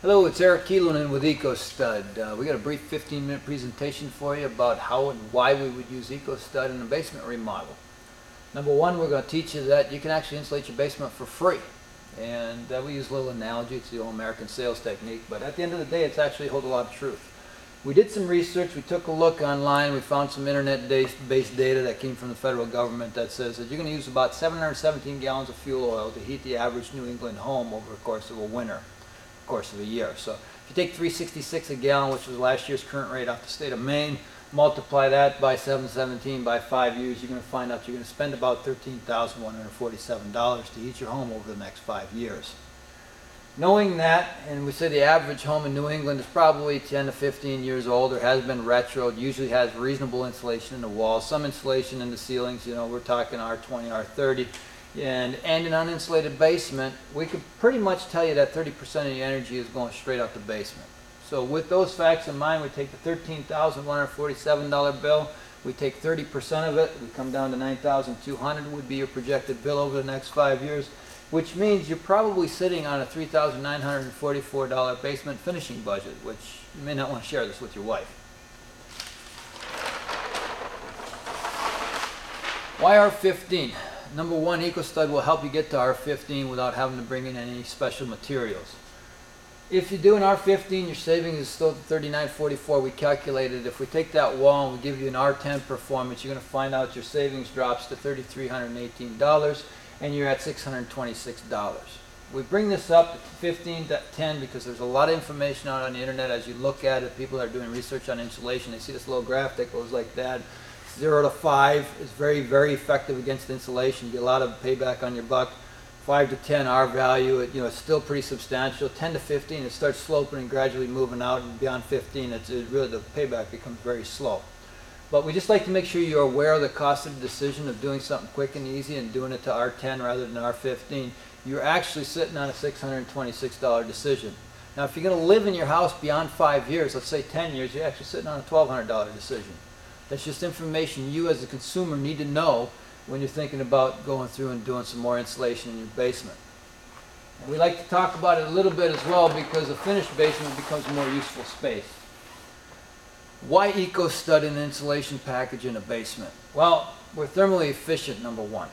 Hello, it's Eric Keelan with EcoStud. We got a brief 15-minute presentation for you about how and why we would use EcoStud in a basement remodel. Number one, we're going to teach you that you can actually insulate your basement for free. And we use a little analogy. It's the old American sales technique, but at the end of the day, it's actually holds a lot of truth. We did some research. We took a look online. We found some internet-based data that came from the federal government that says that you're going to use about 717 gallons of fuel oil to heat the average New England home over the course of a winter. Course of a year. So if you take $3.66 a gallon, which was last year's current rate off the state of Maine, multiply that by 717 by 5 years, you're going to find out you're going to spend about $13,147 to heat your home over the next 5 years. Knowing that, and we say the average home in New England is probably 10 to 15 years old or has been retroed, usually has reasonable insulation in the walls, some insulation in the ceilings, you know, we're talking R20, R30. And an uninsulated basement, we could pretty much tell you that 30% of the energy is going straight out the basement. So with those facts in mind, we take the $13,147 bill, we take 30% of it, we come down to $9,200 would be your projected bill over the next 5 years, which means you're probably sitting on a $3,944 basement finishing budget, which you may not want to share this with your wife. Why R15? Number one, EcoStud will help you get to R15 without having to bring in any special materials. If you do an R15, your savings is still $39.44. We calculated if we take that wall and we give you an R10 performance, you're going to find out your savings drops to $3,318 and you're at $626. We bring this up to 15 to 10 because there's a lot of information out on the internet as you look at it. People that are doing research on insulation, they see this little graph that goes like that. 0 to 5 is very, very effective against insulation. You get a lot of payback on your buck. 5 to 10, R value, it's still pretty substantial. 10 to 15, it starts sloping and gradually moving out, and beyond 15, it really the payback becomes very slow. But we just like to make sure you're aware of the cost of the decision of doing something quick and easy and doing it to R10 rather than R15. You're actually sitting on a $626 decision. Now, if you're going to live in your house beyond 5 years, let's say 10 years, you're actually sitting on a $1,200 decision. That's just information you as a consumer need to know when you're thinking about going through and doing some more insulation in your basement. And we like to talk about it a little bit as well because a finished basement becomes a more useful space. Why EcoStud in an insulation package in a basement? Well, we're thermally efficient, number one.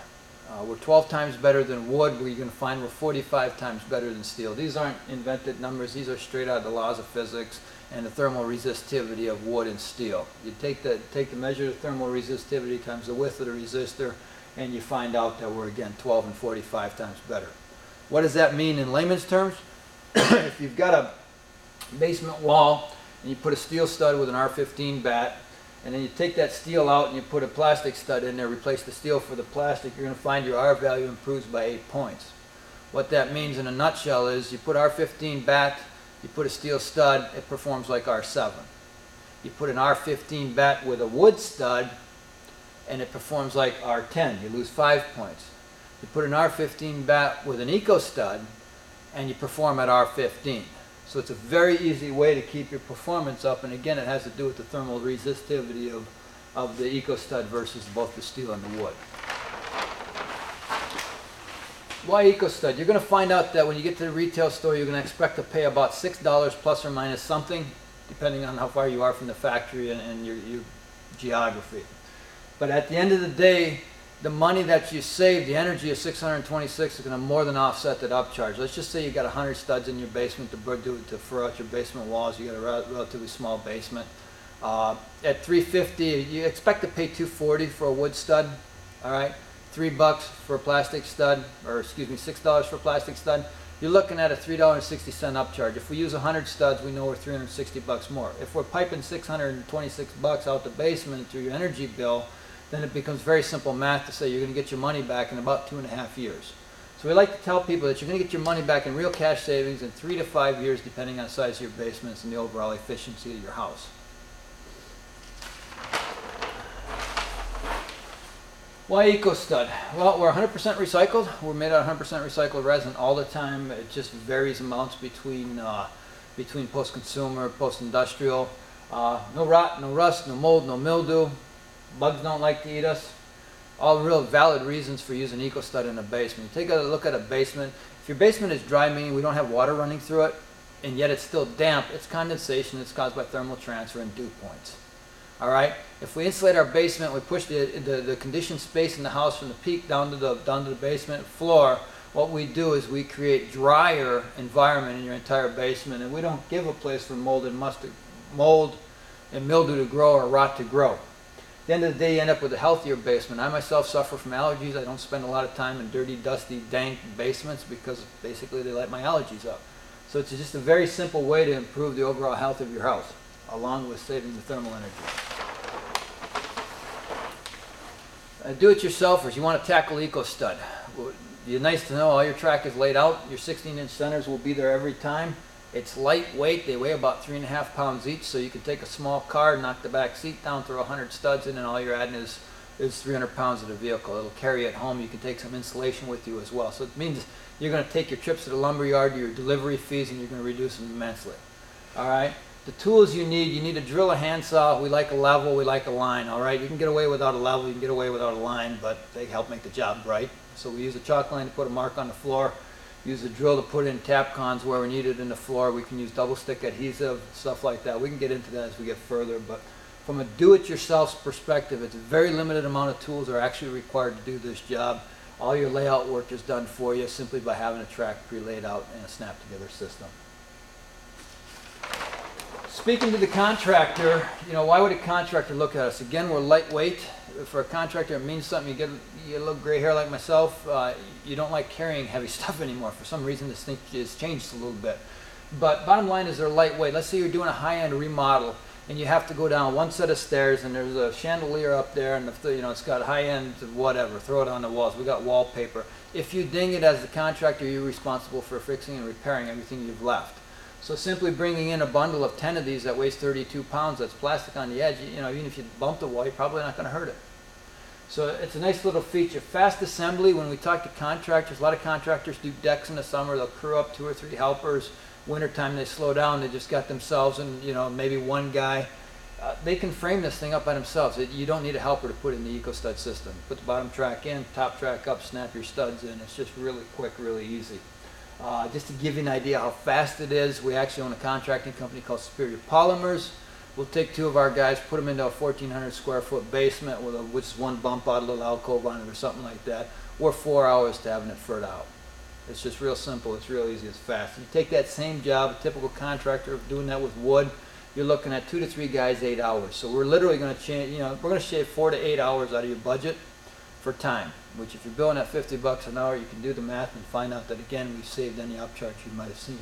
We're 12 times better than wood, where you're going to find we're 45 times better than steel. These aren't invented numbers. These are straight out of the laws of physics and the thermal resistivity of wood and steel. You take the measure of thermal resistivity times the width of the resistor, and you find out that we're, again, 12 and 45 times better. What does that mean in layman's terms? If you've got a basement wall and you put a steel stud with an R15 bat, and then you take that steel out and you put a plastic stud in there, replace the steel for the plastic, you're going to find your R value improves by 8 points. What that means in a nutshell is you put R15 bat, you put a steel stud, it performs like R7. You put an R15 bat with a wood stud, and it performs like R10. You lose 5 points. You put an R15 bat with an EcoStud, and you perform at R15. So it's a very easy way to keep your performance up, and again, it has to do with the thermal resistivity of the EcoStud versus both the steel and the wood. Why EcoStud? You're going to find out that when you get to the retail store, you're going to expect to pay about $6 plus or minus something, depending on how far you are from the factory and your geography. But at the end of the day, the money that you save, the energy of $626 is going to more than offset that upcharge. Let's just say you got 100 studs in your basement to fur out your basement walls. You got a relatively small basement. At $350, you expect to pay $240 for a wood stud. All right, $3 for a plastic stud, or excuse me, $6 for a plastic stud. You're looking at a $3.60 upcharge. If we use 100 studs, we know we're $360 more. If we're piping $626 out the basement through your energy bill, then it becomes very simple math to say you're going to get your money back in about 2.5 years. So we like to tell people that you're going to get your money back in real cash savings in 3 to 5 years, depending on the size of your basements and the overall efficiency of your house. Why EcoStud? Well, we're 100% recycled. We're made out of 100% recycled resin all the time. It just varies amounts between post-consumer, post-industrial. No rot, no rust, no mold, no mildew. Bugs don't like to eat us. All real valid reasons for using EcoStud in a basement. Take a look at a basement. If your basement is dry, meaning we don't have water running through it, and yet it's still damp, it's condensation that's caused by thermal transfer and dew points. All right. If we insulate our basement, we push the conditioned space in the house from the peak down to the basement floor. What we do is we create drier environment in your entire basement, and we don't give a place for mold and mildew to grow or rot to grow. At the end of the day, you end up with a healthier basement. I myself suffer from allergies. I don't spend a lot of time in dirty, dusty, dank basements because basically they light my allergies up. So it's just a very simple way to improve the overall health of your house, along with saving the thermal energy. Do-it-yourselfers, you want to tackle EcoStud. It's nice to know all your track is laid out. Your 16-inch centers will be there every time. It's lightweight. They weigh about 3.5 pounds each, so you can take a small car, knock the back seat down, throw 100 studs in, and all you're adding is 300 pounds of the vehicle. It'll carry it home. You can take some insulation with you as well. So it means you're going to take your trips to the lumber yard, your delivery fees, and you're going to reduce them immensely. All right? The tools you need a drill, a handsaw. We like a level, we like a line. All right? You can get away without a level, you can get away without a line, but they help make the job bright. So we use a chalk line to put a mark on the floor. Use a drill to put in tap cons where we need it in the floor. We can use double stick adhesive, stuff like that. We can get into that as we get further, but from a do-it-yourself perspective, it's a very limited amount of tools are actually required to do this job. All your layout work is done for you simply by having a track pre-laid out and a snap-together system. Speaking to the contractor, why would a contractor look at us? Again, we're lightweight. For a contractor, it means something. You get a little gray hair like myself. You don't like carrying heavy stuff anymore. For some reason, this thing has changed a little bit. But bottom line is they're lightweight. Let's say you're doing a high-end remodel, and you have to go down one set of stairs, and there's a chandelier up there, and it's got high-end whatever. Throw it on the walls. We got wallpaper. If you ding it as the contractor, you're responsible for fixing and repairing everything you've left. So simply bringing in a bundle of 10 of these that weighs 32 pounds, that's plastic on the edge, even if you bump the wall, you're probably not going to hurt it. So it's a nice little feature. Fast assembly, when we talk to contractors, a lot of contractors do decks in the summer. They'll crew up 2 or 3 helpers. Wintertime, they slow down. They just got themselves and, maybe one guy. They can frame this thing up by themselves. You don't need a helper to put in the EcoStud system. Put the bottom track in, top track up, snap your studs in. It's just really quick, really easy. Just to give you an idea how fast it is, we actually own a contracting company called Superior Polymers. We'll take 2 of our guys, put them into a 1,400 square foot basement with just one bump out, a little alcove on it or something like that. We're 4 hours to having it furred out. It's just real simple. It's real easy. It's fast. You take that same job, a typical contractor doing that with wood, you're looking at 2 to 3 guys, 8 hours. So we're literally going to change, we're going to shave 4 to 8 hours out of your budget for time, which if you're billing at $50 an hour, you can do the math and find out that, again, we've saved any upcharge you might have seen.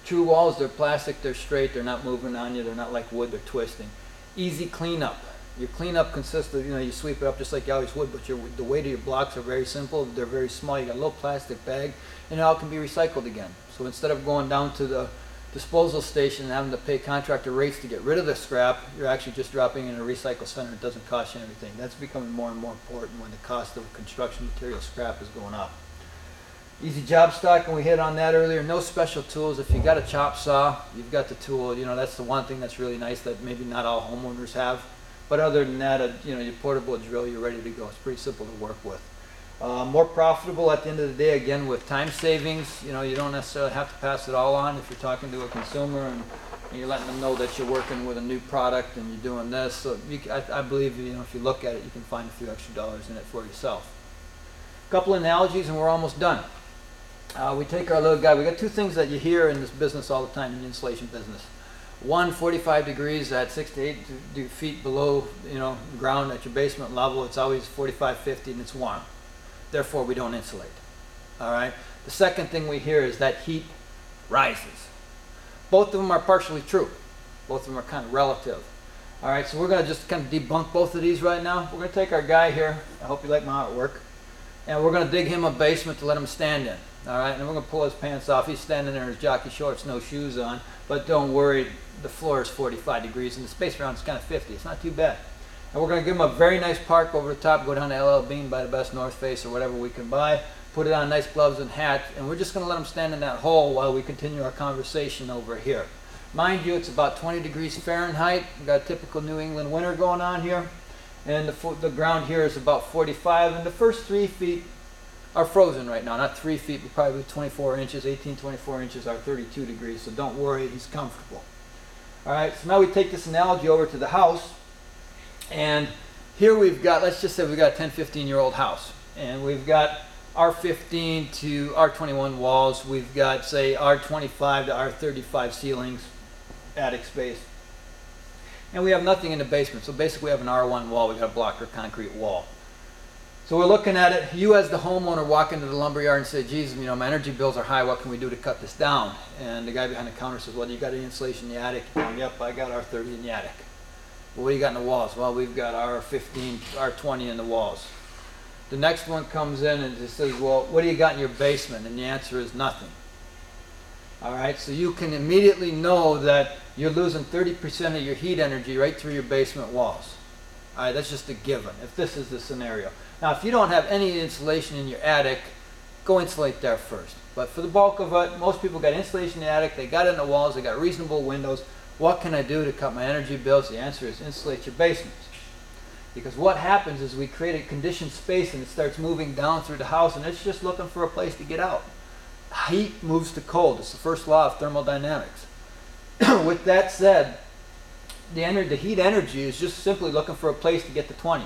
True walls, they're plastic, they're straight, they're not moving on you, they're not like wood, they're twisting. Easy cleanup. Your cleanup consists of, you sweep it up just like you always would, but the weight of your blocks are very simple, they're very small. You got a little plastic bag, and it all can be recycled again. So instead of going down to the disposal station and having to pay contractor rates to get rid of the scrap, you're actually just dropping in a recycle center. It doesn't cost you anything. That's becoming more and more important when the cost of construction material scrap is going up. Easy job stock, and we hit on that earlier. No special tools. If you got a chop saw, you've got the tool. That's the one thing that's really nice that maybe not all homeowners have. But other than that, your portable drill, you're ready to go. It's pretty simple to work with. More profitable at the end of the day, again, with time savings. You don't necessarily have to pass it all on if you're talking to a consumer and you're letting them know that you're working with a new product and you're doing this. So I believe, if you look at it, you can find a few extra dollars in it for yourself. A couple analogies and we're almost done. We take our little guy. We got 2 things that you hear in this business all the time, in the insulation business. 1, 45 degrees at 6 to 8 feet below, ground at your basement level. It's always 45, 50, and it's warm. Therefore, we don't insulate. All right. The second thing we hear is that heat rises. Both of them are partially true. Both of them are kind of relative. All right. So we're going to just kind of debunk both of these right now. We're going to take our guy here. I hope you like my artwork. And we're going to dig him a basement to let him stand in. All right. And we're going to pull his pants off. He's standing there in his jockey shorts, no shoes on. But don't worry. The floor is 45 degrees and the space around is kind of 50. It's not too bad. And we're going to give him a very nice park over the top, go down to LL Bean, buy the best North Face or whatever we can buy, put it on nice gloves and hat, and we're just going to let him stand in that hole while we continue our conversation over here. Mind you, it's about 20 degrees Fahrenheit. We've got a typical New England winter going on here. And the ground here is about 45, and the first 3 feet are frozen right now. Not 3 feet, but probably 24 inches, 18, 24 inches are 32 degrees. So don't worry, he's comfortable. All right, so now we take this analogy over to the house. And here we've got, let's just say we've got a 10, 15-year-old house. And we've got R15 to R21 walls. We've got, say, R25 to R35 ceilings, attic space. And we have nothing in the basement. So basically we have an R1 wall. We've got a block or concrete wall. So we're looking at it. You as the homeowner walk into the lumberyard and say, geez, you know, my energy bills are high. What can we do to cut this down? And the guy behind the counter says, well, you got any insulation in the attic? Yep, I got R30 in the attic. Well, what do you got in the walls? Well, we've got R15, R20 in the walls. The next one comes in and it says, well, what do you got in your basement? And the answer is nothing. All right, so you can immediately know that you're losing 30% of your heat energy right through your basement walls. All right, that's just a given if this is the scenario. Now, if you don't have any insulation in your attic, go insulate there first. But for the bulk of it, most people got insulation in the attic, they got it in the walls, they got reasonable windows. What can I do to cut my energy bills? The answer is insulate your basements. Because what happens is we create a conditioned space and it starts moving down through the house and it's just looking for a place to get out. Heat moves to cold. It's the first law of thermodynamics. With that said, the heat energy is just simply looking for a place to get to 20.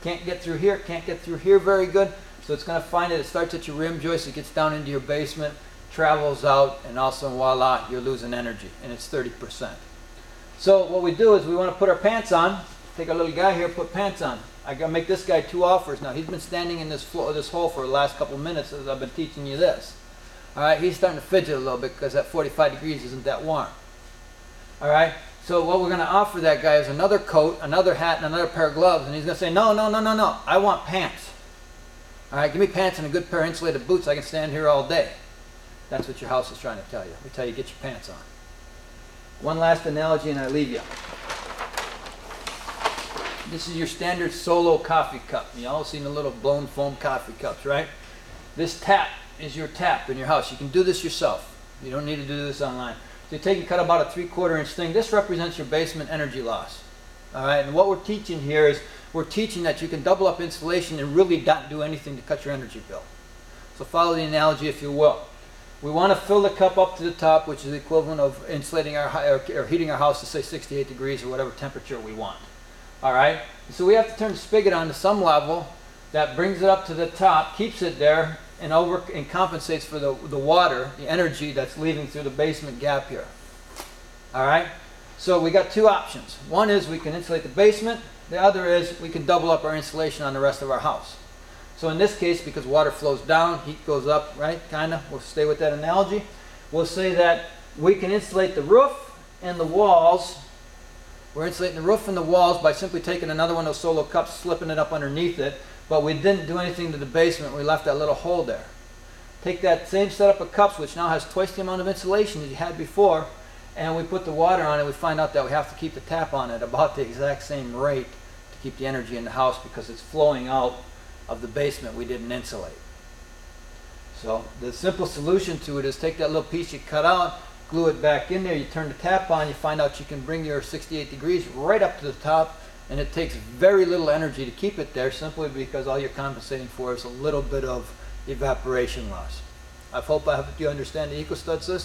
Can't get through here, can't get through here very good, so it's going to find it starts at your rim joist, it gets down into your basement, travels out, and also voila, you're losing energy, and it's 30%. So what we do is we want to put our pants on, take our little guy here, put pants on. I got to make this guy 2 offers. Now he's been standing in this hole for the last couple of minutes as I've been teaching you this. All right, he's starting to fidget a little bit because that 45 degrees isn't that warm. All right, so what we're going to offer that guy is another coat, another hat, and another pair of gloves, and he's going to say, no, no, no, no, no, I want pants. All right, give me pants and a good pair of insulated boots. I can stand here all day. That's what your house is trying to tell you. We tell you, get your pants on. One last analogy and I leave you. This is your standard Solo coffee cup. You all seen the little blown foam coffee cups, right? This tap is your tap in your house. You can do this yourself. You don't need to do this online. So you take and cut about a 3/4 inch thing. This represents your basement energy loss. All right, and what we're teaching here is we're teaching that you can double up insulation and really not do anything to cut your energy bill. So follow the analogy if you will. We want to fill the cup up to the top, which is the equivalent of insulating or heating our house to say 68 degrees or whatever temperature we want. All right, so we have to turn the spigot on to some level that brings it up to the top, keeps it there, and compensates for the water, the energy that's leaving through the basement gap here. All right, so we got 2 options. One is we can insulate the basement. The other is we can double up our insulation on the rest of our house. So in this case, because water flows down, heat goes up, right, kind of, we'll stay with that analogy. We'll say that we can insulate the roof and the walls. We're insulating the roof and the walls by simply taking another one of those Solo cups, slipping it up underneath it, but we didn't do anything to the basement. We left that little hole there. Take that same setup of cups, which now has twice the amount of insulation as you had before, and we put the water on it. We find out that we have to keep the tap on at about the exact same rate to keep the energy in the house because it's flowing out of the basement we didn't insulate. So the simple solution to it is take that little piece you cut out, glue it back in there, you turn the tap on, you find out you can bring your 68 degrees right up to the top, and it takes very little energy to keep it there simply because all you're compensating for is a little bit of evaporation loss. I hope you understand the EcoStud system.